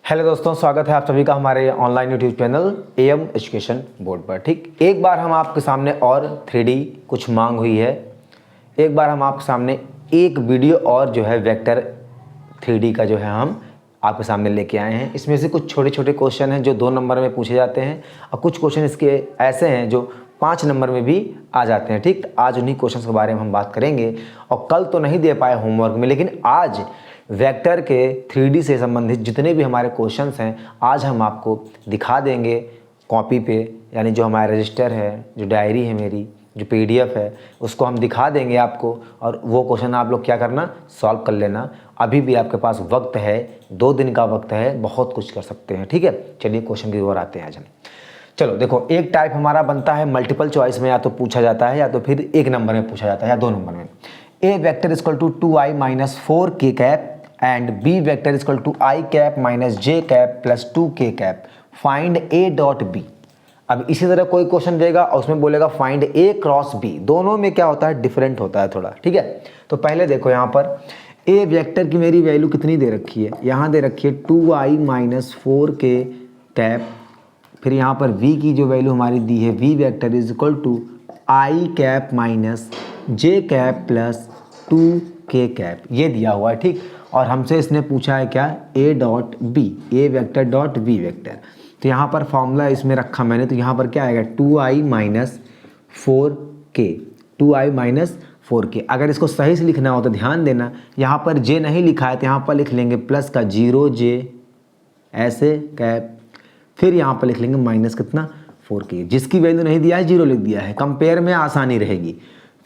Hello दोस्तों, स्वागत है आप सभी का हमारे online YouTube channel M education board पर। ठीक, एक बार हम आपके सामने और 3D कुछ मांग हुई है। एक बार हम आपके सामने एक वीडियो और जो है वेक्टर 3D का जो है हम आपके सामने लेके आए हैं। इसमें से कुछ छोटे छोटे क्वेश्चन हैं जो 2 नंबर में पूछे जाते हैं और कुछ क्वेश्चन इसके ऐसे हैं जो 5 नंबर में भी आ जाते हैं। ठीक, आज उन्हीं क्वेश्चन के बारे में हम बात करेंगे। और कल तो नहीं दे पाए होमवर्क में, लेकिन आज वेक्टर के 3D से संबंधित जितने भी हमारे क्वेश्चंस हैं आज हम आपको दिखा देंगे कॉपी पे, यानी जो हमारा रजिस्टर है, जो डायरी है मेरी, जो PDF है, उसको हम दिखा देंगे आपको। और वो क्वेश्चन आप लोग क्या करना, सॉल्व कर लेना। अभी भी आपके पास वक्त है, 2 दिन का वक्त है, बहुत कुछ कर सकते हैं। ठीक है, चलिए क्वेश्चन की ओर आते हैं आज हम। चलो देखो, एक टाइप हमारा बनता है मल्टीपल चॉइस में, या तो पूछा जाता है या तो फिर 1 नंबर में पूछा जाता है या 2 नंबर में। A vector equal to 2i minus 4k cap and b vector equal to i cap minus j cap plus 2k cap, find a dot b। अब इसी तरह कोई क्वेश्चन देगा और उसमें बोलेगा फाइंड a क्रॉस b। दोनों में क्या होता है, डिफरेंट होता है थोड़ा। ठीक है, तो पहले देखो यहाँ पर a वेक्टर की मेरी वैल्यू कितनी दे रखी है, यहाँ दे रखी है 2i माइनस 4k कैप। फिर यहाँ पर v की जो वैल्यू हमारी दी है, v vector is equal to i cap minus j cap plus 2k cap, ये दिया हुआ है। ठीक, और हमसे इसने पूछा है क्या, a dot b, a vector dot b vector. तो यहाँ पर फॉर्मूला इसमें रखा मैंने, तो यहाँ पर क्या आएगा 2i minus 4k, 2i minus 4k। अगर इसको सही से लिखना हो तो ध्यान देना, यहाँ पर j नहीं लिखा है तो यहाँ पर लिख लेंगे प्लस का 0j ऐसे कैप, फिर यहाँ पर लिख लेंगे माइनस कितना 4k। जिसकी वैल्यू नहीं दिया है 0 लिख दिया है, कंपेयर में आसानी रहेगी।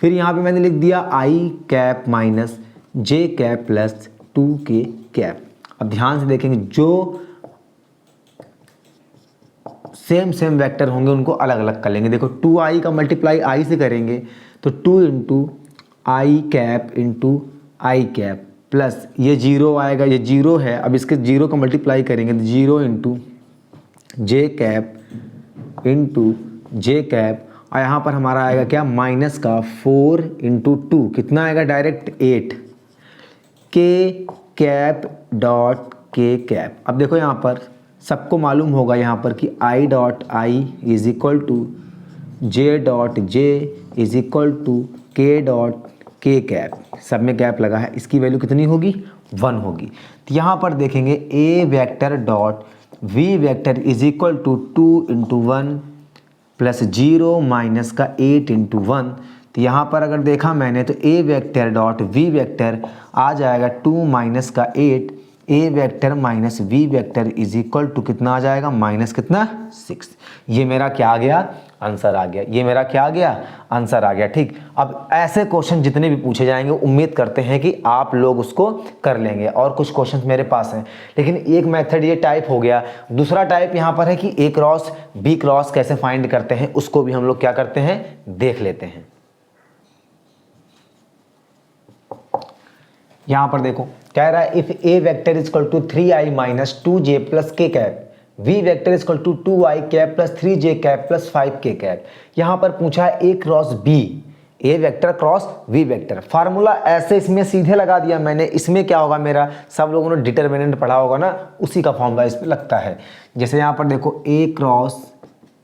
फिर यहाँ पे मैंने लिख दिया i cap minus j cap plus 2k cap. अब ध्यान से देखेंगे, जो सेम वेक्टर होंगे उनको अलग अलग कर लेंगे। देखो 2i का मल्टीप्लाई i से करेंगे तो 2 इंटू आई कैप इंटू आई कैप प्लस ये 0 आएगा, ये 0 है। अब इसके 0 का मल्टीप्लाई करेंगे तो 0 इंटू जे कैप इंटू जे कैप, और यहाँ पर हमारा आएगा क्या, माइनस का 4 इंटू 2 कितना आएगा, डायरेक्ट 8 के कैप डॉट के कैप। अब देखो यहाँ पर सबको मालूम होगा यहाँ पर कि i dot I is equal to J dot J is equal to K dot K cap, सब में कैप लगा है। इसकी वैल्यू कितनी होगी, 1 होगी। तो यहाँ पर देखेंगे a vector dot v vector is equal to 2 into 1 plus 0 minus का 8 इंटू 1। तो यहाँ पर अगर देखा मैंने तो a vector dot v vector आ जाएगा 2 माइनस का 8, a vector minus v vector is equal to कितना आ जाएगा, माइनस कितना 6। ये मेरा क्या आ गया, आंसर आ गया। ये मेरा क्या आ गया, आंसर आ गया। ठीक, अब ऐसे क्वेश्चन जितने भी पूछे जाएंगे उम्मीद करते हैं कि आप लोग उसको कर लेंगे। और कुछ क्वेश्चन मेरे पास हैं, लेकिन एक मेथड ये टाइप हो गया। दूसरा टाइप यहाँ पर है कि a क्रॉस b क्रॉस कैसे फाइंड करते हैं, उसको भी हम लोग क्या करते हैं, देख लेते हैं। यहाँ पर देखो कह रहा है if a vector is equal to 3i minus 2j plus k cap, v vector is equal to 2i cap plus 3j cap plus 5k cap. यहाँ पर पूछा है a cross b, a vector cross v vector. Formula ऐसे इसमें सीधे लगा दिया मैंने। इसमें क्या होगा, मेरा सब लोगों ने डिटर्मिनेंट पढ़ा होगा ना, उसी का फॉर्मूला इस पर लगता है। जैसे यहाँ पर देखो a cross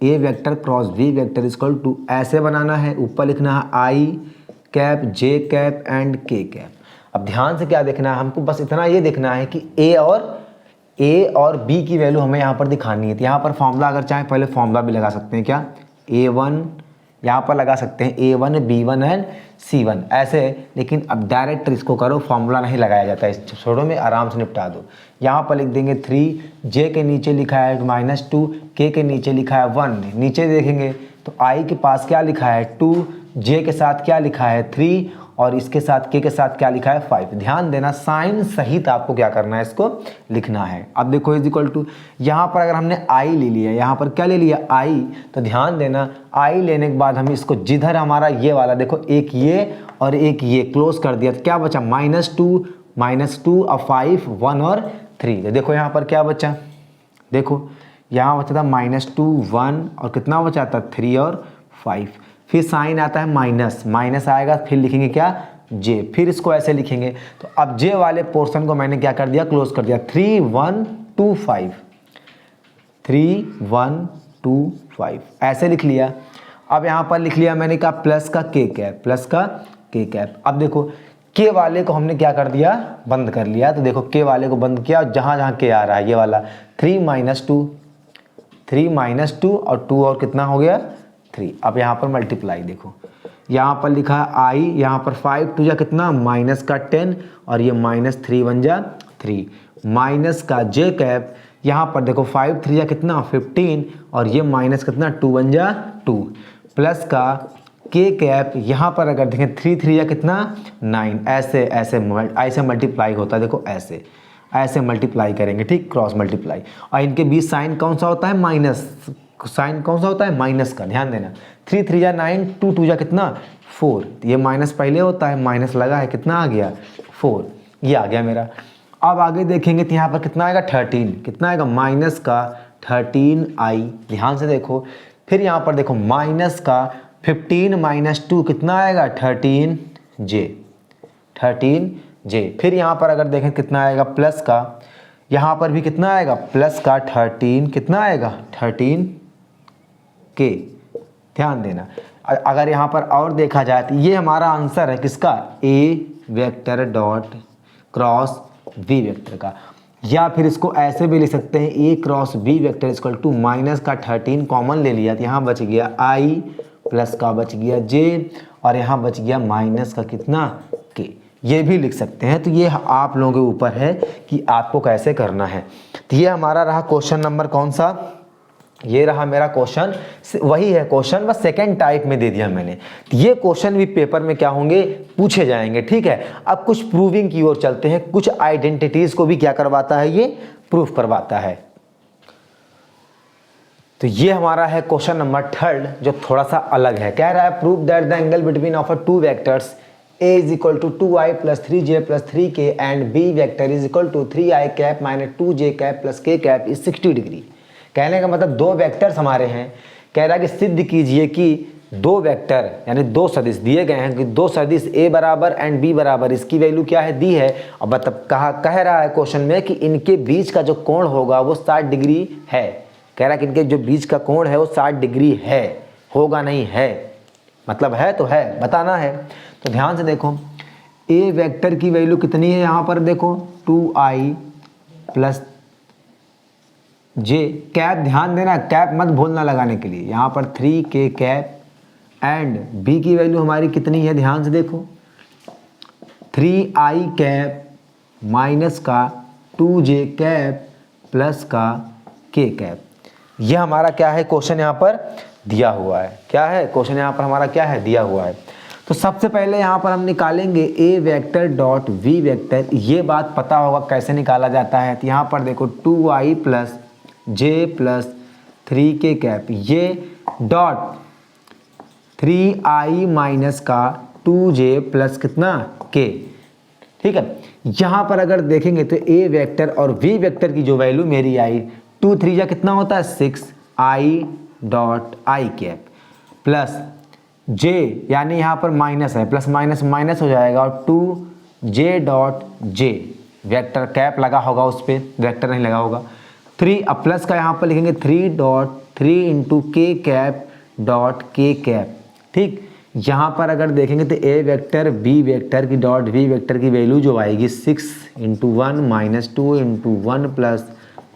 a vector cross v vector is equal to, ऐसे बनाना है, ऊपर लिखना है i cap j cap and k cap. अब ध्यान से क्या देखना है हमको, बस इतना ये देखना है कि a और b की वैल्यू हमें यहाँ पर दिखानी है। तो यहाँ पर फॉर्मूला अगर चाहे पहले फॉर्मूला भी लगा सकते हैं, क्या a1 यहाँ पर लगा सकते हैं, a1 b1 एंड c1 ऐसे। लेकिन अब डायरेक्ट इसको करो, फॉर्मूला नहीं लगाया जाता है, इस छोड़ो में आराम से निपटा दो। यहाँ पर लिख देंगे 3, j के नीचे लिखा है -2, k के नीचे लिखा है 1। नीचे देखेंगे तो i के पास क्या लिखा है 2, j के साथ क्या लिखा है 3, और इसके साथ k के साथ क्या लिखा है 5। ध्यान देना, साइन सहित आपको क्या करना है, इसको लिखना है। अब देखो इज इक्वल टू, यहाँ पर अगर हमने i ले लिया, यहाँ पर क्या ले लिया i, तो ध्यान देना i लेने के बाद हम इसको जिधर हमारा ये वाला देखो, एक ये और एक ये क्लोज कर दिया, तो क्या बचा -2 और 5 1 और 3। तो देखो यहाँ पर क्या बचा, देखो यहाँ बचा था -2 1 और कितना बचा था 3 और 5। फिर साइन आता है माइनस आएगा, फिर लिखेंगे क्या j, फिर इसको ऐसे लिखेंगे। तो अब j वाले पोर्शन को मैंने क्या कर दिया, क्लोज कर दिया। 3 1 3125, 3125 ऐसे लिख लिया। अब यहाँ पर लिख लिया मैंने कहा प्लस का के कैप, प्लस का के कैप। अब देखो के वाले को हमने क्या कर दिया, बंद कर लिया। तो देखो के वाले को बंद किया, जहाँ जहाँ के आ रहा है ये वाला 3 - 2, 3 - 2 और 2 और कितना हो गया 3। अब यहाँ पर मल्टीप्लाई देखो, यहाँ पर लिखा है आई, यहाँ पर 5 2 जा कितना माइनस का 10 और ये -3 1 जा 3, माइनस का जे कैप, यहाँ पर देखो 5 3 जा कितना 15 और ये माइनस कितना 2 1 जा 2, प्लस का के कैप, यहाँ पर अगर देखें 3 3 या कितना 9, ऐसे ऐसे ऐसे मल्टीप्लाई होता है। देखो ऐसे ऐसे मल्टीप्लाई करेंगे, ठीक, क्रॉस मल्टीप्लाई। और इनके बीच साइन कौन सा होता है, माइनस, साइन कौन सा होता है, माइनस का, ध्यान देना। 3 3 या 9, 2 2 या कितना 4, ये माइनस पहले होता है, माइनस लगा है, कितना आ गया 4, ये आ गया मेरा। अब आगे देखेंगे तो यहाँ पर कितना आएगा 13, कितना आएगा माइनस का 13i, ध्यान से देखो। फिर यहाँ पर देखो माइनस का 15 - 2 कितना आएगा 13j, 13j। फिर यहाँ पर अगर देखें कितना आएगा प्लस का, यहाँ पर भी कितना आएगा प्लस का 13, कितना आएगा 13k, ध्यान देना। अगर यहाँ पर और देखा जाए तो ये हमारा आंसर है किसका, a vector dot cross B vector का। या फिर इसको ऐसे भी लिख सकते हैं, a cross B vector equal to minus का 13 कॉमन ले लिया तो यहाँ बच गया आई, प्लस का बच गया जे और यहाँ बच गया माइनस का कितना के, ये भी लिख सकते हैं। तो ये आप लोगों के ऊपर है कि आपको कैसे करना है। तो ये हमारा रहा क्वेश्चन नंबर कौन सा, ये रहा मेरा क्वेश्चन, वही है क्वेश्चन, बस सेकंड टाइप में दे दिया मैंने। तो ये क्वेश्चन भी पेपर में क्या होंगे, पूछे जाएंगे, ठीक है। अब कुछ प्रूविंग की ओर चलते हैं, कुछ आइडेंटिटीज को भी क्या करवाता है, ये प्रूफ करवाता है। तो ये हमारा है क्वेश्चन नंबर 3 जो थोड़ा सा अलग है। कह रहा है prove that the angle between of two vectors a is equal to 2i plus 3j plus 3k and b vector is equal to 3i cap minus 2j cap plus k cap is 60 degree. कहने का मतलब दो vectors हमारे हैं, कह रहा है कि सिद्ध कीजिए कि दो वेक्टर यानी दो सदिश दिए गए हैं कि दो सदिश a बराबर एंड b बराबर, इसकी वैल्यू क्या है दी है। और मतलब कह रहा है क्वेश्चन में कि इनके बीच का जो कोण होगा वो 60 डिग्री है। कह रहा है कि इनके जो बीच का कोण है वो 60 डिग्री है, होगा नहीं है, मतलब है तो है, बताना है। तो ध्यान से देखो ए वेक्टर की वैल्यू कितनी है, यहाँ पर देखो 2i प्लस जे कैप, ध्यान देना कैप मत भूलना लगाने के लिए, यहाँ पर 3k कैप एंड b की वैल्यू हमारी कितनी है, ध्यान से देखो 3i कैप माइनस का 2j कैप प्लस का k कैप। यह हमारा क्या है क्वेश्चन यहाँ पर दिया हुआ है, क्या है क्वेश्चन यहाँ पर हमारा क्या है दिया हुआ है। तो सबसे पहले यहाँ पर हम निकालेंगे ए वेक्टर डॉट वी वेक्टर, ये बात पता होगा कैसे निकाला जाता है। तो यहाँ पर देखो 2i प्लस जे प्लस 3k कैप, ये डॉट 3i माइनस का 2j प्लस कितना k, ठीक है। यहाँ पर अगर देखेंगे तो ए वेक्टर और वी वेक्टर की जो वैल्यू मेरी आई 2 3 जा कितना होता है 6i dot i cap plus j, यानी यहाँ पर माइनस है, प्लस माइनस माइनस हो जाएगा और 2j dot J, vector cap लगा होगा उस पर, वेक्टर नहीं लगा होगा 3, अब प्लस का यहाँ पर लिखेंगे 3 इंटू के कैप डॉट के कैप, ठीक। यहाँ पर अगर देखेंगे तो ए वेक्टर बी वेक्टर की डॉट वी वेक्टर की वैल्यू जो आएगी 6 into 1 minus 2 into 1 plus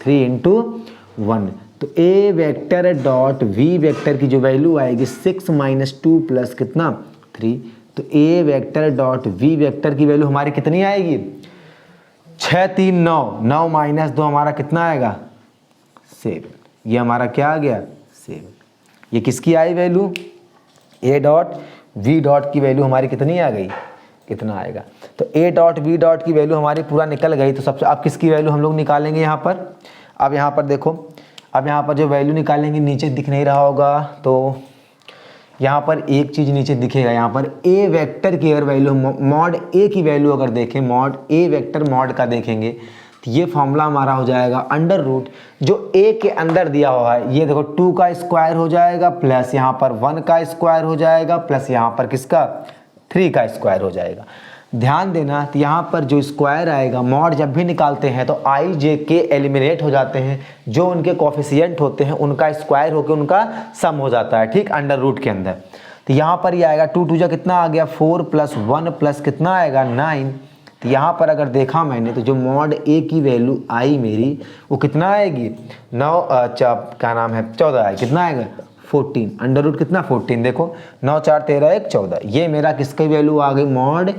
3 into 1। तो ए वेक्टर डॉट वी वेक्टर की जो वैल्यू आएगी 6 माइनस 2 प्लस कितना 3। तो ए वेक्टर डॉट वी वेक्टर की वैल्यू हमारी कितनी आएगी 6 3 9, 9 माइनस 2 हमारा कितना आएगा 7। ये हमारा क्या आ गया 7। ये किसकी आई value, a dot b dot की वैल्यू हमारी कितनी आ गई, कितना आएगा। तो ए डॉट वी डॉट की वैल्यू हमारी पूरा निकल गई। तो सबसे अब किसकी वैल्यू हम लोग निकालेंगे यहाँ पर, अब यहाँ पर देखो, अब यहाँ पर जो वैल्यू निकालेंगे नीचे दिख नहीं रहा होगा, तो यहाँ पर एक चीज़ नीचे दिखेगा, यहाँ पर ए वेक्टर की अगर वैल्यू मॉड ए की वैल्यू अगर देखें, मॉड ए वेक्टर मॉड का देखेंगे तो ये फॉर्मूला हमारा हो जाएगा अंडर रूट जो ए के अंदर दिया हुआ है, ये देखो 2 का स्क्वायर हो जाएगा प्लस यहाँ पर 1 का स्क्वायर हो जाएगा प्लस यहाँ पर किसका 3 का स्क्वायर हो जाएगा। ध्यान देना, तो यहाँ पर जो स्क्वायर आएगा, मॉड जब भी निकालते हैं तो आई जे के एलिमिनेट हो जाते हैं, जो उनके कोफिशिएंट होते हैं उनका स्क्वायर होकर उनका सम हो जाता है, ठीक, अंडर रूट के अंदर। तो यहाँ पर ये आएगा 2 2 जा कितना आ गया 4 + 1 प्लस कितना आएगा 9। तो यहाँ पर अगर देखा मैंने तो जो मॉड ए की वैल्यू आई मेरी वो कितना आएगी 9 क्या नाम है 14 है, कितना आएगा 14, अंडर रूट कितना 14, देखो 9 4 13 1 14, ये मेरा किसकी वैल्यू आ गई, मॉड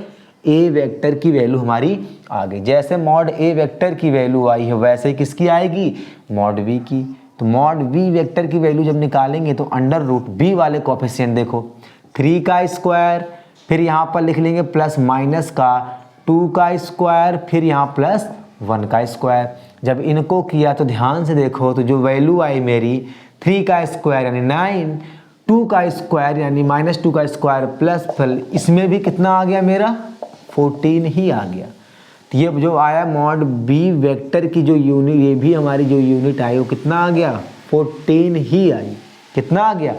ए वेक्टर की वैल्यू हमारी आ गई। जैसे मॉड ए वेक्टर की वैल्यू आई है वैसे ही किसकी आएगी, मॉड बी की। तो मॉड बी वेक्टर की वैल्यू जब निकालेंगे तो अंडर रूट बी वाले कोफिशिएंट देखो 3 का स्क्वायर, फिर यहाँ पर लिख लेंगे प्लस माइनस का 2 का स्क्वायर, फिर यहाँ प्लस 1 का स्क्वायर। जब इनको किया तो ध्यान से देखो तो जो वैल्यू आई मेरी 3 का स्क्वायर यानी 9, 2 का स्क्वायर यानी -2 का स्क्वायर प्लस फिर इसमें भी कितना आ गया मेरा 14 ही आ गया। तो ये जो आया मॉड बी वेक्टर की जो यूनिट, ये भी हमारी जो यूनिट आई वो कितना आ गया 14 ही आई। कितना आ गया,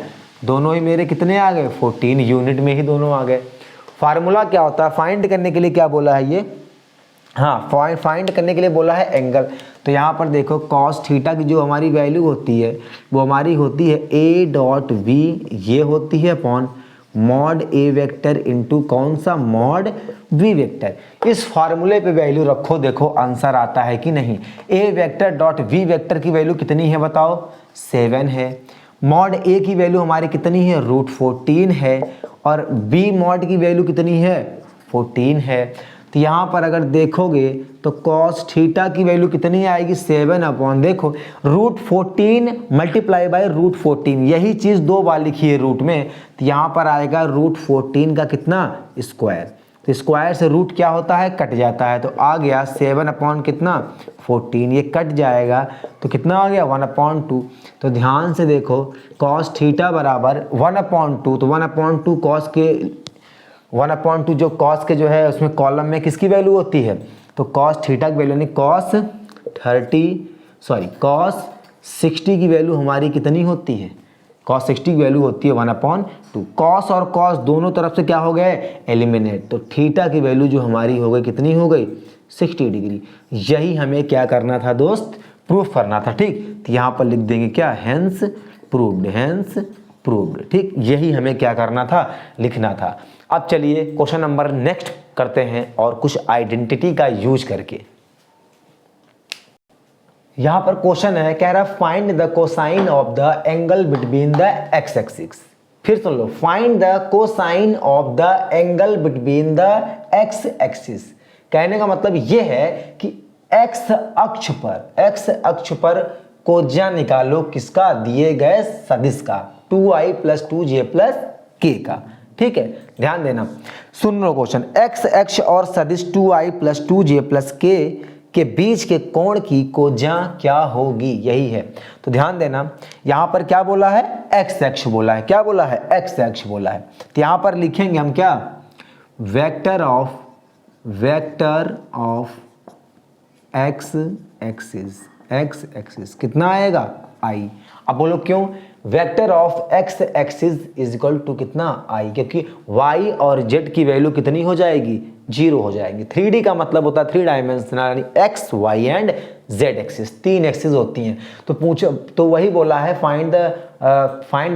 दोनों ही मेरे कितने आ गए 14 यूनिट में ही दोनों आ गए। फार्मूला क्या होता है, फाइंड करने के लिए क्या बोला है ये, हाँ फाइंड करने के लिए बोला है एंगल। तो यहाँ पर देखो कॉस थीटा की जो हमारी वैल्यू होती है वो हमारी होती है a डॉट v, ये होती है अपॉन मॉड ए वेक्टर इंटू कौन सा मॉड v वेक्टर। इस फार्मूले पे वैल्यू रखो, देखो आंसर आता है कि नहीं। a vector dot v vector की वैल्यू कितनी है बताओ 7 है, मॉड a की वैल्यू हमारी कितनी है √14 है, और b मॉड की वैल्यू कितनी है 14 है। तो यहाँ पर अगर देखोगे तो कॉस थीटा की वैल्यू कितनी आएगी 7 अपॉन देखो √14 मल्टीप्लाई बाय √14, यही चीज़ 2 बार लिखी है रूट में, तो यहाँ पर आएगा √14 का कितना स्क्वायर। तो स्क्वायर से रूट क्या होता है कट जाता है, तो आ गया 7 अपॉन कितना 14, ये कट जाएगा तो कितना आ गया 1/2। तो ध्यान से देखो कॉस थीटा बराबर 1/2, तो 1/2 कॉस के 1/2 जो कॉस के जो है उसमें कॉलम में किसकी वैल्यू होती है, तो कॉस थीटा की वैल्यू यानी कॉस 60 की वैल्यू हमारी कितनी होती है, कॉस 60 की वैल्यू होती है 1/2। कॉस और कॉस दोनों तरफ से क्या हो गए एलिमिनेट, तो थीटा की वैल्यू जो हमारी हो गई कितनी हो गई 60 डिग्री। यही हमें क्या करना था दोस्त, प्रूफ करना था, ठीक। तो यहाँ पर लिख देंगे क्या हेंस प्रूव्ड, ठीक, यही हमें क्या करना था लिखना था। अब चलिए क्वेश्चन नंबर नेक्स्ट करते हैं और कुछ आइडेंटिटी का यूज करके। यहां पर क्वेश्चन है, कह रहा find the cosine of the angle between the x axis. फिर सुन लो, find the cosine of the angle between the x axis. कहने का मतलब यह है कि एक्स अक्ष पर कोज्या निकालो किसका, दिए गए सदिश का 2i + 2j + k का, ठीक है। ध्यान देना, सुन लो क्वेश्चन, एक्स अक्ष और सदिश 2i + 2j + k के बीच के कोण की कोज्या क्या होगी, यही है। तो ध्यान देना यहां पर क्या बोला है एक्स अक्ष बोला है, क्या बोला है एक्स अक्ष बोला है। तो यहां पर लिखेंगे हम क्या वेक्टर ऑफ एक्स एक्सिस कितना आएगा i। अब बोलो क्यों, vector of X axis is equal to कितना i, क्योंकि y और z की वैल्यू कितनी हो जाएगी 0 हो जाएगी। 3D का मतलब होता है 3 डायमेंशनल, यानी x y and z axis, 3 axis होती हैं। तो पूछो, तो वही बोला है find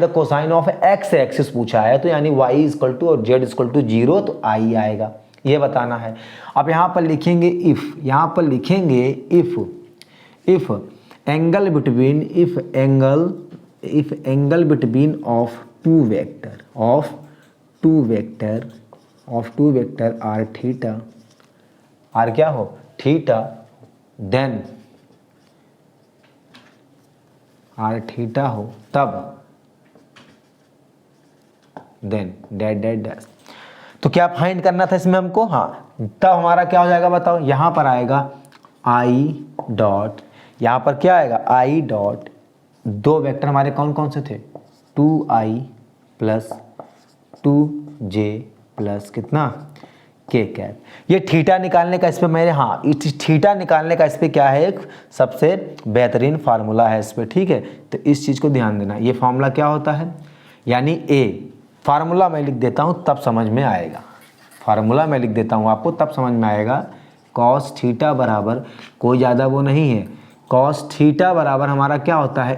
the cosine of X axis पूछा है, तो यानी y = और z = 0, तो i आएगा, ये बताना है। अब यहाँ पर लिखेंगे इफ, यहाँ पर लिखेंगे if angle between of two vector are theta, are क्या हो थीटा, देन आर थीटा हो तब देन डैश। तो क्या फाइंड करना था इसमें हमको, हाँ, तब हमारा क्या हो जाएगा बताओ, यहां पर आएगा आई डॉट, यहां पर क्या आएगा आई डॉट, 2 वेक्टर हमारे कौन कौन से थे 2i + 2j + कितना k कैप। ये थीटा निकालने का इस पे मेरे, हाँ, थीटा निकालने का इस पे क्या है एक सबसे बेहतरीन फार्मूला है इस पे, ठीक है। तो इस चीज़ को ध्यान देना, ये फार्मूला क्या होता है, यानी a फार्मूला मैं लिख देता हूँ तब समझ में आएगा। फार्मूला मैं लिख देता हूँ आपको, तब समझ में आएगा। कॉस थीटा बराबर कोई ज़्यादा वो नहीं है, कॉस थीटा बराबर हमारा क्या होता है,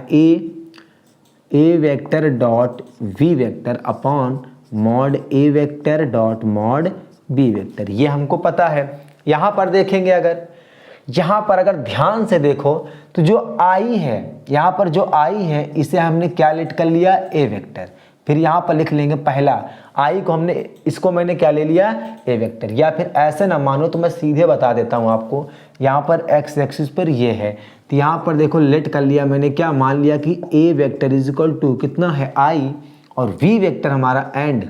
a vector dot we vector upon mod A vector dot mod b vector. ये हमको पता है। यहाँ पर देखेंगे, अगर ध्यान से देखो तो जो आई है, यहाँ पर जो आई है इसे हमने क्या लेट कर लिया, ए वेक्टर। फिर यहाँ पर लिख लेंगे पहला आई को हमने, इसको मैंने क्या ले लिया, ए वेक्टर। या फिर ऐसे ना मानो तो मैं सीधे बता देता हूँ आपको, यहाँ पर एक्स एक्सिस पर ये है तो यहाँ पर देखो लेट कर लिया मैंने, क्या मान लिया कि ए वेक्टर इज इक्वल टू कितना है आई, और वी वेक्टर हमारा एंड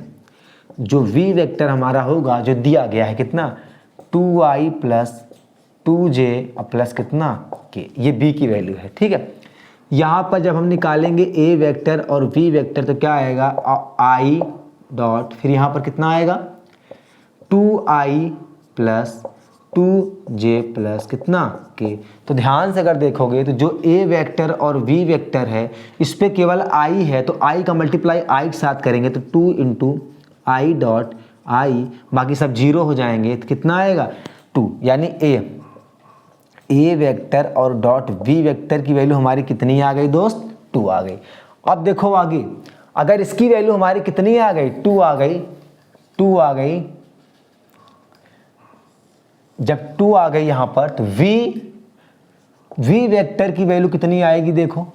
जो वी वेक्टर हमारा होगा जो दिया गया है कितना 2i प्लस 2j प्लस कितना के, ये b की वैल्यू है। ठीक है, यहाँ पर जब हम निकालेंगे a वेक्टर और v वेक्टर तो क्या आएगा i डॉट, फिर यहाँ पर कितना आएगा 2i प्लस 2j प्लस कितना के। तो ध्यान से अगर देखोगे तो जो a वेक्टर और v वेक्टर है इस पर केवल i है, तो i का मल्टीप्लाई i के साथ करेंगे तो 2 इंटू आई डॉट आई, बाकी सब जीरो हो जाएंगे तो कितना आएगा 2, यानी ए वेक्टर और डॉट वी वेक्टर की वैल्यू हमारी कितनी आ गई दोस्त, 2 आ गई। अब देखो आगे, अगर इसकी वैल्यू हमारी कितनी आ गई, 2 आ गई, जब 2 आ गई यहाँ पर तो वी वेक्टर की वैल्यू कितनी आएगी, देखो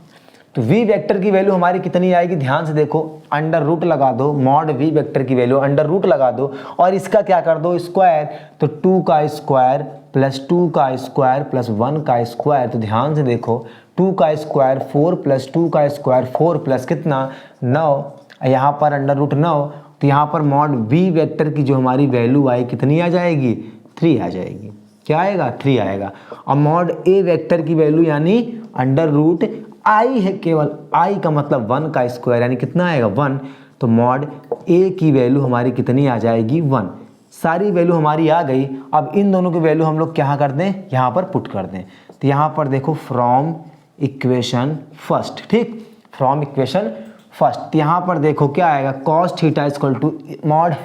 तो वी वेक्टर की वैल्यू हमारी कितनी आएगी, ध्यान से देखो, अंडर रूट लगा दो, मॉड वी वेक्टर की वैल्यू अंडर रूट लगा दो और इसका क्या कर दो स्क्वायर, तो 2 का स्क्वायर प्लस 2 का स्क्वायर प्लस 1 का स्क्वायर। तो ध्यान से देखो 2 का स्क्वायर 4 प्लस 2 का स्क्वायर 4 प्लस कितना 9, यहाँ पर अंडर रूट 9, तो यहाँ पर मॉड वी वेक्टर की जो हमारी वैल्यू आई कितनी आ जाएगी, 3 आ जाएगी। क्या आएगा, 3 आएगा। और मॉड ए वेक्टर की वैल्यू यानी अंडर रूट आई है, केवल आई का मतलब 1 का स्क्वायर यानी कितना आएगा 1, तो मॉड ए की वैल्यू हमारी कितनी आ जाएगी 1। सारी वैल्यू हमारी आ गई। अब इन दोनों की वैल्यू हम लोग क्या कर दें, यहाँ पर पुट कर दें। तो यहाँ पर देखो फ्रॉम इक्वेशन फर्स्ट, ठीक, फ्रॉम इक्वेशन फर्स्ट, तो यहाँ पर देखो क्या आएगा, cos theta equal to mod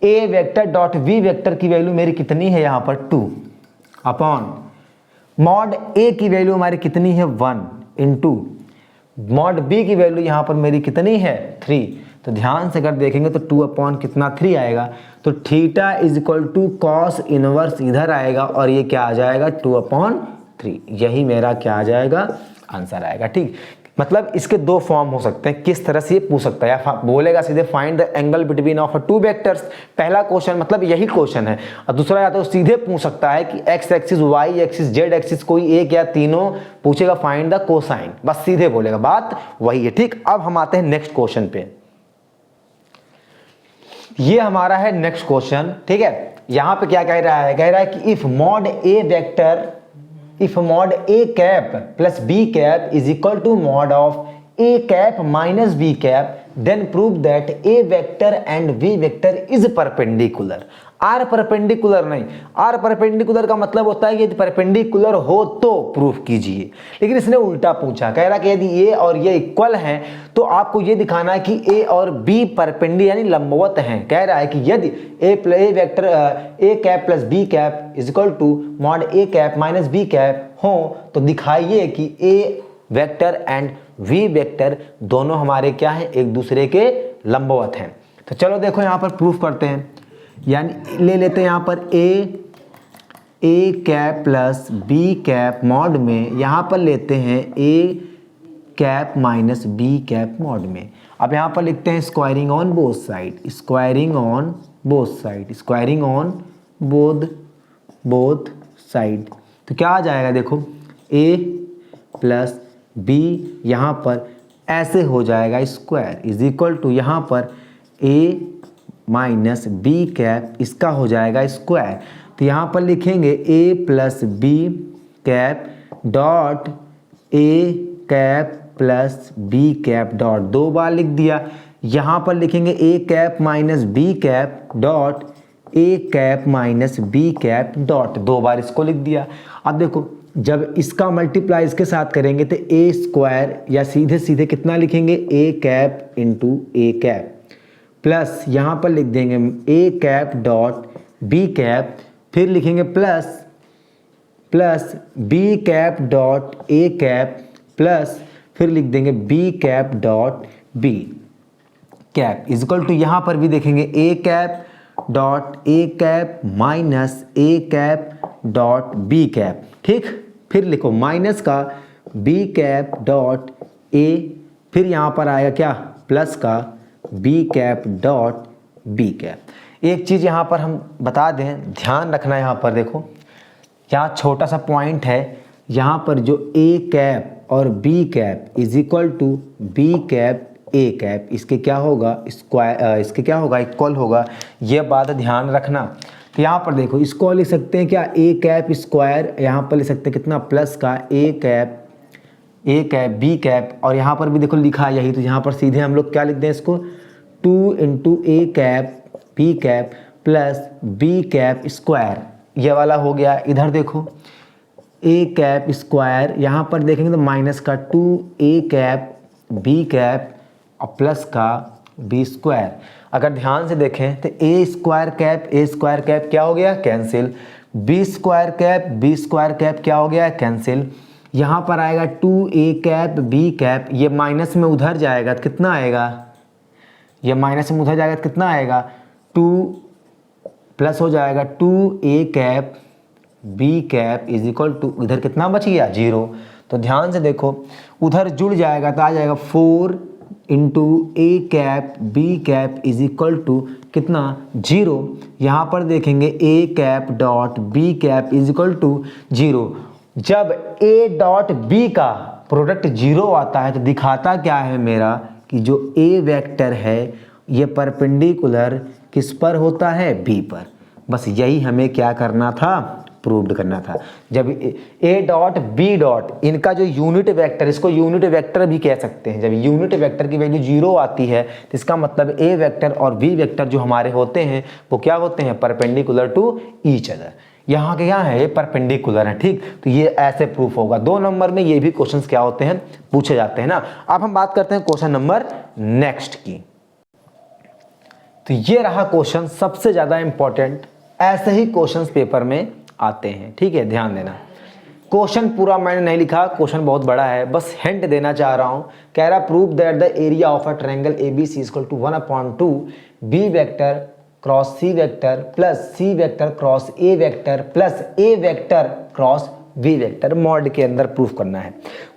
A vector dot we vector की वैल्यू मेरी कितनी है यहाँ पर 2 अपॉन मॉड ए की वैल्यू हमारी कितनी है 1 इंटू मॉड बी की वैल्यू यहाँ पर मेरी कितनी है 3। तो ध्यान से अगर देखेंगे तो 2 अपॉन कितना 3 आएगा, तो theta is equal to cos inverse इधर आएगा और ये क्या आ जाएगा 2 अपॉन 3। यही मेरा क्या आ जाएगा, आंसर आएगा। ठीक, मतलब इसके दो फॉर्म हो सकते हैं, किस तरह से ये पूछ सकता है, या बोलेगा सीधे find the angle between of two vectors, पहला क्वेश्चन मतलब यही क्वेश्चन है, और दूसरा या तो सीधे पूछ सकता है कि X axis Y axis Z axis कोई एक या तीनों पूछेगा फाइंड द कोसाइन, बस सीधे बोलेगा, बात वही है। ठीक, अब हम आते हैं नेक्स्ट क्वेश्चन पे। ये हमारा है नेक्स्ट क्वेश्चन। ठीक है, यहां पे क्या कह रहा है, कह रहा है कि if mod A vector, if mod a cap plus b cap is equal to mod of a cap minus b cap, then prove that a vector and v vector is perpendicular। r perpendicular नहीं, r perpendicular का मतलब होता है कि यदि perpendicular हो तो proof कीजिए, लेकिन इसने उल्टा पूछा, कह रहा कि यदि a और ये इक्वल हैं तो आपको ये दिखाना है कि a और b परपेंडिकुलर यानी लंबवत हैं। कह रहा है कि यदि a vector a cap plus b cap is equal to mod a cap minus b cap हो तो दिखाइए कि a vector and v vector दोनों हमारे क्या हैं, एक दूसरे के लंबवत हैं। तो चलो देखो यहाँ पर प्रूफ करते हैं, यानी ले लेते हैं यहाँ पर a cap plus B cap mod में, यहाँ पर लेते हैं a cap minus B cap mod में। अब यहाँ पर लिखते हैं squaring on both side, squaring on both side, squaring on both side, तो क्या आ जाएगा देखो ए प्लस बी यहाँ पर ऐसे हो जाएगा स्क्वायर इज इक्वल टू यहाँ पर ए माइनस बी कैप, इसका हो जाएगा स्क्वायर। तो यहाँ पर लिखेंगे a plus B cap dot A cap plus B cap dot, 2 बार लिख दिया। यहाँ पर लिखेंगे a cap minus B cap dot A cap minus B cap dot, 2 बार इसको लिख दिया। अब देखो जब इसका मल्टीप्लाई इसके साथ करेंगे तो ए स्क्वायर, या सीधे सीधे कितना लिखेंगे a cap into a cap plus यहाँ पर लिख देंगे a cap dot B cap, फिर लिखेंगे प्लस बी कैप डॉट ए कैप प्लस फिर लिख देंगे b cap dot B cap is equal to, यहाँ पर भी देखेंगे a cap dot A cap minus a cap dot B cap. ठीक, फिर लिखो माइनस का बी कैप डॉट ए, फिर यहाँ पर आएगा क्या प्लस का B cap dot B cap. एक चीज़ यहाँ पर हम बता दें, ध्यान रखना, यहाँ पर देखो, यहाँ छोटा सा पॉइंट है, यहाँ पर जो ए कैप और B cap is equal to B cap A cap, इसके क्या होगा स्क्वायर, इसके क्या होगा इक्वल होगा, ये बात ध्यान रखना। तो यहाँ पर देखो इसको लिख सकते हैं क्या ए कैप स्क्वायर, यहाँ पर लिख सकते हैं कितना प्लस का ए कैप बी कैप, और यहाँ पर भी देखो लिखा है यही, तो यहाँ पर सीधे हम लोग क्या लिख दें इसको 2 into a cap b cap plus B cap square, ये वाला हो गया। इधर देखो ए कैप स्क्वायर, यहाँ पर देखेंगे तो माइनस का 2 ए कैप बी कैप और प्लस का बी स्क्वायर। अगर ध्यान से देखें तो ए स्क्वायर कैप क्या हो गया कैंसिल, बी स्क्वायर कैप क्या हो गया कैंसिल। यहाँ पर आएगा 2 ए कैप बी कैप, ये माइनस में उधर जाएगा तो कितना आएगा, ये माइनस में उधर जाएगा तो कितना आएगा 2 प्लस हो जाएगा 2 a cap b cap is equal to, इधर कितना बच गया 0। तो ध्यान से देखो उधर जुड़ जाएगा तो आ जाएगा 4 into a cap b cap is equal to कितना 0। यहाँ पर देखेंगे a cap dot B cap is equal to 0। जब ए डॉट बी का प्रोडक्ट 0 आता है तो दिखाता क्या है मेरा कि जो ए वेक्टर है ये परपेंडिकुलर किस पर होता है बी पर। बस यही हमें क्या करना था प्रूव्ड करना था। जब ए डॉट बी डॉट इनका जो यूनिट वेक्टर, इसको यूनिट वेक्टर भी कह सकते हैं, जब यूनिट वेक्टर की वैल्यू 0 आती है तो इसका मतलब ए वेक्टर और बी वेक्टर जो हमारे होते हैं वो क्या होते हैं परपेंडिकुलर टू ईच अदर। यहाँ के यहाँ है ये परपेंडिकुलर है। ठीक, तो ये ऐसे प्रूफ होगा। 2 नंबर में ये भी क्वेश्चंस क्या होते हैं पूछे जाते हैं ना। अब हम बात करते हैं क्वेश्चन नंबर नेक्स्ट की। तो ये रहा क्वेश्चन सबसे ज्यादा इंपॉर्टेंट, ऐसे ही क्वेश्चंस पेपर में आते हैं। ठीक है, ध्यान देना। क्वेश्चन पूरा मैंने नहीं लिखा, क्वेश्चन बहुत बड़ा है, बस हिंट देना चाह रहा हूं। कह रहा prove that the area of a triangle ABC equal to 1/2 B vector cross C vector plus C vector cross A vector plus A vector cross B vector mod के अंदर प्रूफ करना है।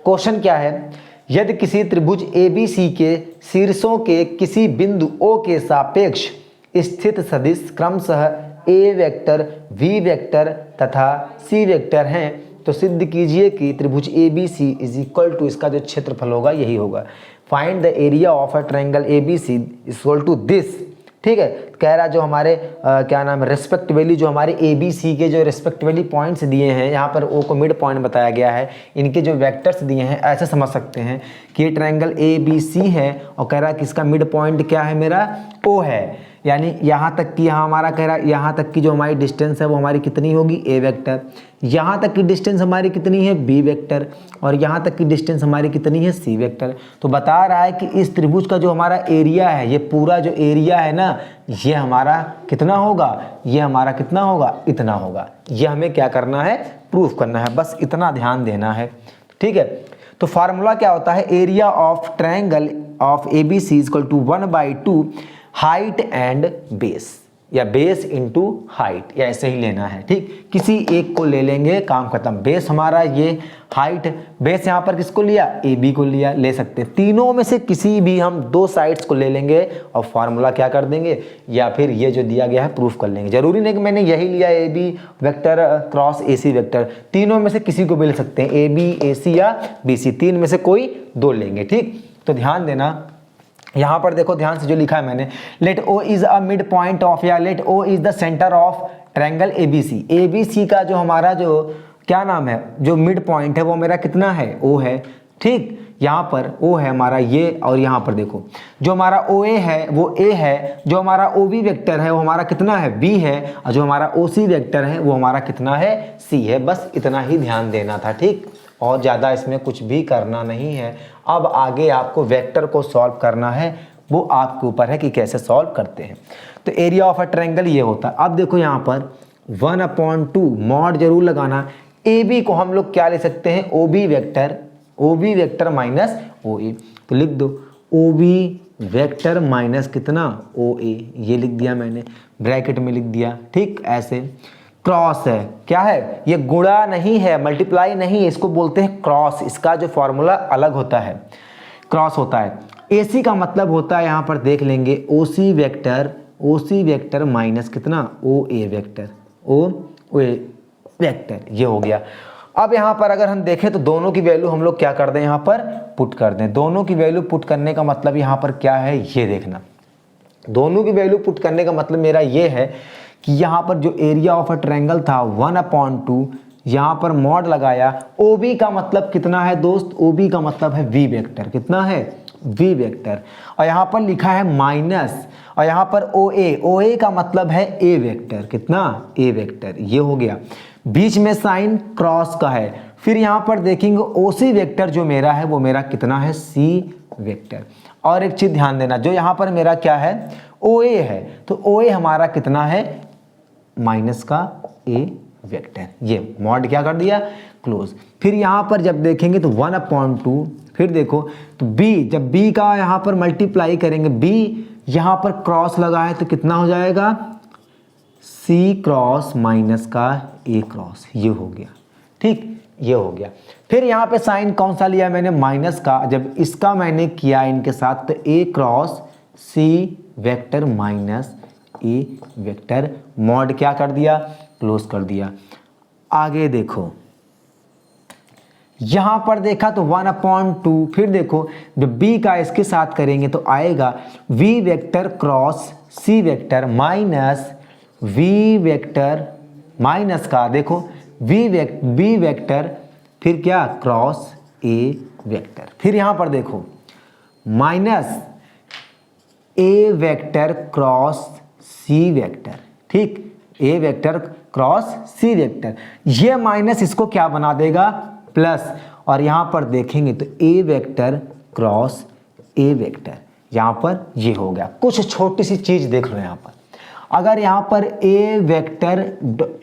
क्वेश्चन क्या है, यदि किसी त्रिभुज ABC के शीर्षों के किसी बिंदु O के सापेक्ष स्थित सदिश क्रमशः ए वेक्टर वी वेक्टर तथा सी वेक्टर हैं तो सिद्ध कीजिए कि त्रिभुज ABC इज इक्वल टू, इसका जो क्षेत्रफल होगा यही होगा। Find the area of a triangle ABC equal to this. ठीक है, कह रहा जो हमारे क्या नाम है रेस्पेक्ट वैल्यू, जो हमारे ABC के जो रेस्पेक्ट वैल्यू पॉइंट्स दिए हैं, यहाँ पर O को मिड पॉइंट बताया गया है, इनके जो वेक्टर्स दिए हैं ऐसे समझ सकते हैं कि ये ट्रायंगल ABC है और कह रहा है कि इसका मिड पॉइंट क्या है मेरा O है। यानी यहाँ तक कि यहाँ हमारा कह रहा है यहाँ तक की जो हमारी डिस्टेंस है वो हमारी कितनी होगी ए वेक्टर, यहाँ तक की डिस्टेंस हमारी कितनी है बी वेक्टर और यहाँ तक की डिस्टेंस हमारी कितनी है सी वेक्टर। तो बता रहा है कि इस त्रिभुज का जो हमारा एरिया है, ये पूरा जो एरिया है ना, ये हमारा कितना होगा, ये हमारा कितना होगा इतना होगा। ये हमें क्या करना है प्रूफ करना है, बस इतना ध्यान देना है। ठीक है, तो फार्मूला क्या होता है, area of triangle of ABC equal to 1/2 height and base, या बेस इंटू हाइट, या ऐसे ही लेना है। ठीक, किसी एक को ले लेंगे, काम खत्म। बेस हमारा ये, हाइट, बेस यहाँ पर किसको लिया AB को लिया, ले सकते हैं। तीनों में से किसी भी हम 2 साइड्स को ले लेंगे और फार्मूला क्या कर देंगे, या फिर ये जो दिया गया है प्रूफ कर लेंगे। जरूरी नहीं कि मैंने यही लिया AB vector cross AC vector, तीनों में से किसी को भी ले सकते हैं, AB AC या BC, 3 में से कोई 2 लेंगे। ठीक, तो ध्यान देना, यहाँ पर देखो ध्यान से जो लिखा है मैंने, let O is a mid point of, या let O is the centre of triangle ABC। ABC का जो हमारा जो क्या नाम है, जो मिड पॉइंट है वो मेरा कितना है O है। ठीक, यहाँ पर O है हमारा ये, और यहाँ पर देखो जो हमारा OA है वो A है, जो हमारा OB वेक्टर है वो हमारा कितना है B है, और जो हमारा OC वेक्टर है वो हमारा कितना है C है। बस इतना ही ध्यान देना था। ठीक, और ज़्यादा इसमें कुछ भी करना नहीं है। अब आगे आपको वेक्टर को सॉल्व करना है, वो आपके ऊपर है कि कैसे सॉल्व करते हैं। तो एरिया ऑफ अ ट्रायंगल ये होता है। अब देखो यहाँ पर 1/2 मॉड जरूर लगाना। ए बी को हम लोग क्या ले सकते हैं, O B vector minus O ए। तो लिख दो ओ बी वेक्टर माइनस कितना, ओ ए, ये लिख दिया मैंने, ब्रैकेट में लिख दिया। ठीक, ऐसे क्रॉस है, क्या है ये, गुणा नहीं है, मल्टीप्लाई नहीं है, इसको बोलते हैं क्रॉस। इसका जो फॉर्मूला अलग होता है, क्रॉस होता है। एसी का मतलब होता है, यहाँ पर देख लेंगे, ओ सी वेक्टर माइनस कितना, ओ ए वेक्टर, ये हो गया। अब यहाँ पर अगर हम देखें तो दोनों की वैल्यू हम लोग क्या कर दें, यहाँ पर पुट कर दें। दोनों की वैल्यू पुट करने का मतलब यहाँ पर क्या है, ये देखना। दोनों की वैल्यू पुट करने का मतलब मेरा ये है कि यहाँ पर जो एरिया ऑफ अ ट्रायंगल था 1/2, यहाँ पर मॉड लगाया। ओ बी का मतलब कितना है दोस्त, ओ बी का मतलब है वी वेक्टर, कितना है, वी वेक्टर। और यहाँ पर लिखा है माइनस, और यहाँ पर ओ ए का मतलब है ए वेक्टर, कितना, ए वेक्टर, ये हो गया। बीच में साइन क्रॉस का है। फिर यहाँ पर देखेंगे ओ सी वेक्टर जो मेरा है वो मेरा कितना है, सी वेक्टर। और एक चीज ध्यान देना, जो यहाँ पर मेरा क्या है, ओ ए है, तो ओ ए हमारा कितना है, माइनस का ए वेक्टर। ये मॉड क्या कर दिया, क्लोज। फिर यहाँ पर जब देखेंगे तो 1/2, फिर देखो तो बी, जब बी का यहाँ पर मल्टीप्लाई करेंगे, बी यहाँ पर क्रॉस लगा है तो कितना हो जाएगा, सी क्रॉस माइनस का ए क्रॉस, ये हो गया। ठीक, ये हो गया। फिर यहाँ पे साइन कौन सा लिया मैंने, माइनस का। जब इसका मैंने किया इनके साथ तो ए क्रॉस सी वेक्टर माइनस ए वेक्टर, मॉड क्या कर दिया, क्लोज कर दिया। आगे देखो, यहां पर देखा तो 1/2, फिर देखो जब b का इसके साथ करेंगे तो आएगा v vector cross c vector minus v vector minus का, देखो b वेक्टर, फिर क्या, क्रॉस a वेक्टर। फिर यहां पर देखो minus a vector cross c vector. ठीक, a vector cross c vector, ये माइनस इसको क्या बना देगा, प्लस। और यहां पर देखेंगे तो a vector cross a vector, यहां पर ये हो गया। कुछ छोटी सी चीज देख लो यहां पर, अगर यहां पर a vector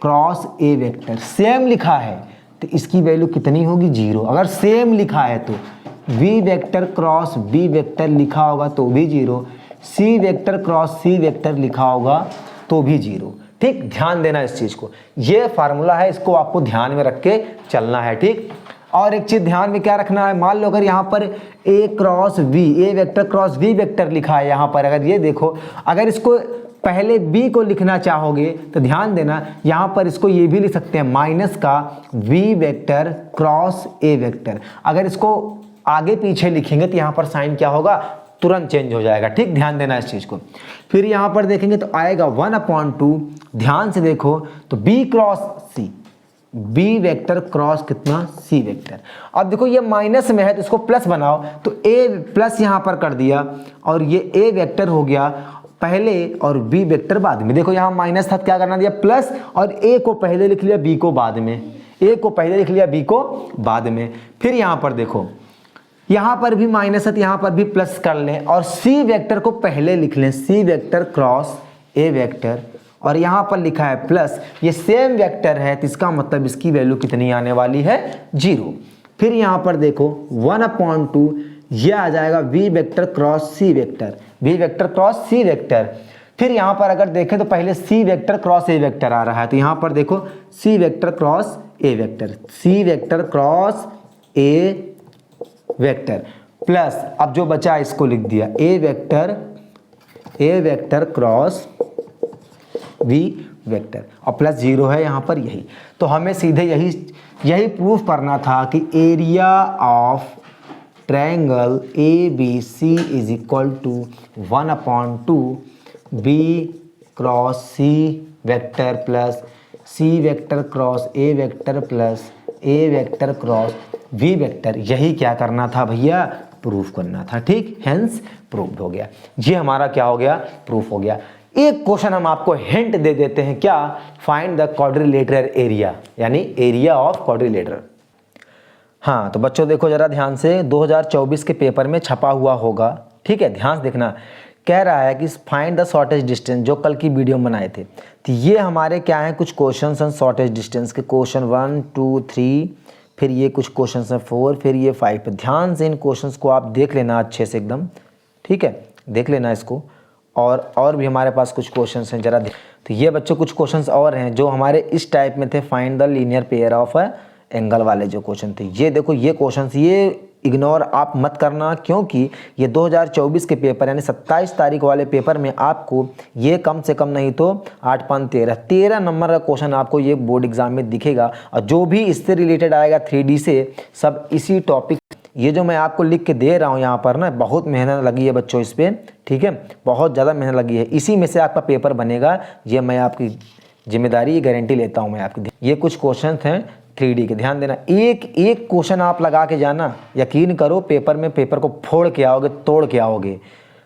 cross a vector same लिखा है तो इसकी वैल्यू कितनी होगी, 0। अगर सेम लिखा है तो v vector cross b vector लिखा होगा तो भी 0, c vector cross c vector लिखा होगा तो भी 0। ठीक, ध्यान देना इस चीज को, ये फार्मूला है, इसको आपको ध्यान में रख के चलना है। ठीक, और एक चीज ध्यान में क्या रखना है, मान लो अगर यहाँ पर a cross v, a vector cross v vector लिखा है यहाँ पर, अगर ये देखो, अगर इसको पहले b को लिखना चाहोगे तो ध्यान देना, यहाँ पर इसको ये भी लिख सकते हैं माइनस का v vector cross a vector. अगर इसको आगे पीछे लिखेंगे तो यहाँ पर साइन क्या होगा, तुरंत चेंज हो जाएगा। ठीक, ध्यान देना इस चीज को। फिर यहाँ पर देखेंगे तो आएगा 1/2, ध्यान से देखो तो b cross c, b vector cross कितना, c वेक्टर। अब देखो ये माइनस में है तो इसको प्लस बनाओ, तो a प्लस यहाँ पर कर दिया और ये a वेक्टर हो गया पहले और b वेक्टर बाद में। देखो यहाँ माइनस था, क्या करना दिया, प्लस, और a को पहले लिख लिया, b को बाद में, a को पहले लिख लिया, b को बाद में। फिर यहाँ पर देखो, यहाँ पर भी माइनस है तो यहाँ पर भी प्लस कर लें, और c वेक्टर को पहले लिख लें, c vector cross a vector, और यहाँ पर लिखा है प्लस, ये सेम वेक्टर है तो इसका मतलब इसकी वैल्यू कितनी आने वाली है, 0। फिर यहाँ पर देखो 1/2, ये आ जाएगा v vector cross c vector, v vector cross c vector. फिर यहाँ पर अगर देखें तो पहले c vector cross a vector आ रहा है, तो यहाँ पर देखो c vector cross a vector, c vector cross a vector plus, अब जो बचा इसको लिख दिया a vector cross v vector, और प्लस 0 है यहाँ पर, यही। तो हमें सीधे यही प्रूफ करना था कि area of triangle ABC is equal to 1/2 b cross c vector plus c vector cross a vector plus a vector cross v vector. यही क्या करना था भैया, प्रूफ करना था। ठीक, हेंस प्रूफ हो गया। ये हमारा क्या हो गया, प्रूफ हो गया। एक क्वेश्चन हम आपको हिंट दे देते हैं, क्या, फाइंड द क्वाड्रिलेटरल एरिया, यानी एरिया ऑफ क्वाड्रिलेटरल। हाँ तो बच्चों देखो जरा ध्यान से, 2024 के पेपर में छपा हुआ होगा ठीक है, ध्यान से देखना। कह रहा है कि फाइंड द शॉर्टेज डिस्टेंस, जो कल की वीडियो में बनाए थे। तो ये हमारे क्या हैं, कुछ क्वेश्चन हैं शॉर्टेज डिस्टेंस के, क्वेश्चन 1 2 3, फिर ये कुछ क्वेश्चन हैं 4, फिर ये 5। ध्यान से इन क्वेश्चंस को आप देख लेना अच्छे से एकदम, ठीक है, देख लेना इसको। और भी हमारे पास कुछ क्वेश्चंस हैं, जरा तो ये बच्चों कुछ क्वेश्चंस और हैं जो हमारे इस टाइप में थे, find the linear pair of angle वाले जो क्वेश्चन थे। ये देखो ये क्वेश्चंस, ये इग्नोर आप मत करना, क्योंकि ये 2024 के पेपर यानी 27 तारीख वाले पेपर में आपको ये कम से कम नहीं तो 8 5 13 नंबर का क्वेश्चन आपको ये बोर्ड एग्जाम में दिखेगा। और जो भी इससे रिलेटेड आएगा 3D से, सब इसी टॉपिक, ये जो मैं आपको लिख के दे रहा हूँ यहाँ पर ना, बहुत मेहनत लगी है बच्चों इस पर, ठीक है, बहुत ज़्यादा मेहनत लगी है। इसी में से आपका पेपर बनेगा, ये मैं आपकी जिम्मेदारी, ये गारंटी लेता हूँ मैं आपकी। ये कुछ क्वेश्चन हैं 3D के, ध्यान देना। एक एक क्वेश्चन आप लगा के जाना, यकीन करो पेपर में पेपर को फोड़ के आओगे, तोड़ के आओगे,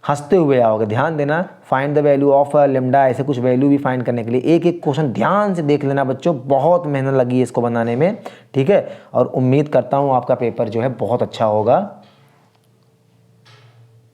हंसते हुए आओगे। ध्यान देना, find the value of lambda, ऐसे कुछ वैल्यू भी फाइंड करने के लिए एक एक क्वेश्चन ध्यान से देख लेना बच्चों, बहुत मेहनत लगी है इसको बनाने में, ठीक है। और उम्मीद करता हूँ आपका पेपर जो है बहुत अच्छा होगा।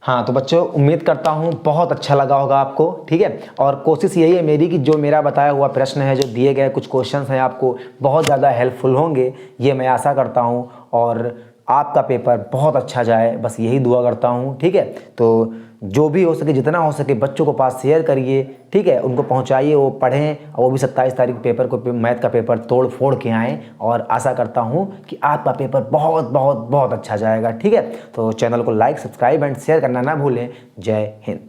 हाँ तो बच्चों उम्मीद करता हूँ बहुत अच्छा लगा होगा आपको, ठीक है। और कोशिश यही है मेरी कि जो मेरा बताया हुआ प्रश्न है, जो दिए गए कुछ क्वेश्चंस हैं, आपको बहुत ज़्यादा हेल्पफुल होंगे, ये मैं आशा करता हूँ। और आपका पेपर बहुत अच्छा जाए, बस यही दुआ करता हूँ, ठीक है। तो जो भी हो सके, जितना हो सके बच्चों को पास शेयर करिए, ठीक है, उनको पहुँचाइए, वो पढ़ें, और वो भी 27 तारीख पेपर को, मैथ का पेपर तोड़ फोड़ के आएँ। और आशा करता हूँ कि आपका पेपर बहुत बहुत बहुत अच्छा जाएगा, ठीक है। तो चैनल को लाइक, सब्सक्राइब एंड शेयर करना ना भूलें। जय हिंद।